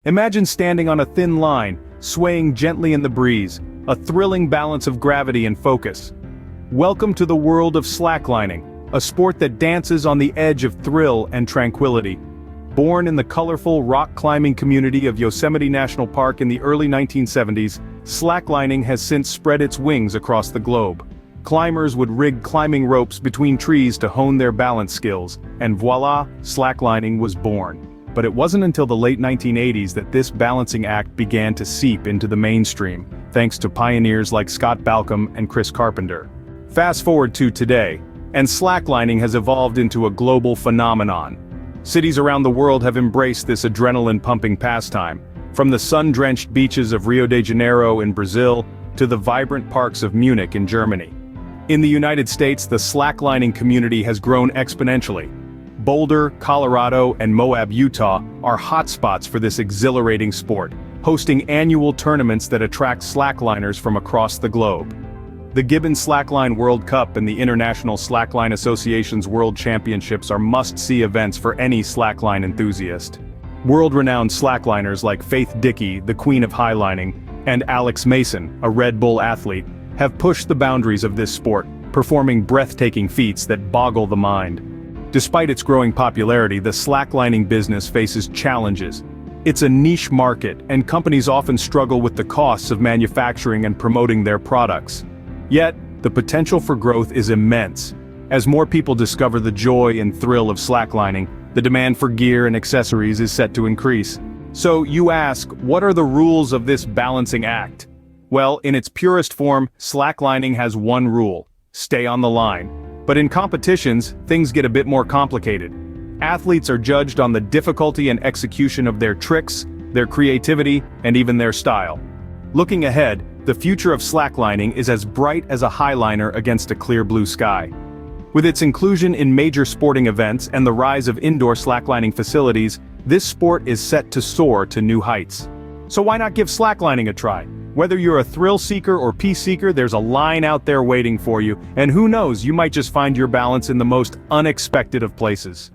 Imagine standing on a thin line, swaying gently in the breeze, a thrilling balance of gravity and focus. Welcome to the world of slacklining, a sport that dances on the edge of thrill and tranquility. Born in the colorful rock-climbing community of Yosemite National Park in the early 1970s, slacklining has since spread its wings across the globe. Climbers would rig climbing ropes between trees to hone their balance skills, and voila, slacklining was born. But it wasn't until the late 1980s that this balancing act began to seep into the mainstream, thanks to pioneers like Scott Balcom and Chris Carpenter. Fast forward to today, and slacklining has evolved into a global phenomenon. Cities around the world have embraced this adrenaline-pumping pastime, from the sun-drenched beaches of Rio de Janeiro in Brazil to the vibrant parks of Munich in Germany. In the United States, the slacklining community has grown exponentially. Boulder, Colorado, and Moab, Utah are hotspots for this exhilarating sport, hosting annual tournaments that attract slackliners from across the globe. The Gibbons Slackline World Cup and the International Slackline Association's World Championships are must-see events for any slackline enthusiast. World-renowned slackliners like Faith Dickey, the queen of highlining, and Alex Mason, a Red Bull athlete, have pushed the boundaries of this sport, performing breathtaking feats that boggle the mind. Despite its growing popularity, the slacklining business faces challenges. It's a niche market, and companies often struggle with the costs of manufacturing and promoting their products. Yet, the potential for growth is immense. As more people discover the joy and thrill of slacklining, the demand for gear and accessories is set to increase. So you ask, what are the rules of this balancing act? Well, in its purest form, slacklining has one rule: stay on the line. But in competitions, things get a bit more complicated. Athletes are judged on the difficulty and execution of their tricks, their creativity, and even their style. Looking ahead, the future of slacklining is as bright as a highliner against a clear blue sky. With its inclusion in major sporting events and the rise of indoor slacklining facilities, this sport is set to soar to new heights. So why not give slacklining a try? Whether you're a thrill seeker or peace seeker, there's a line out there waiting for you, and who knows, you might just find your balance in the most unexpected of places.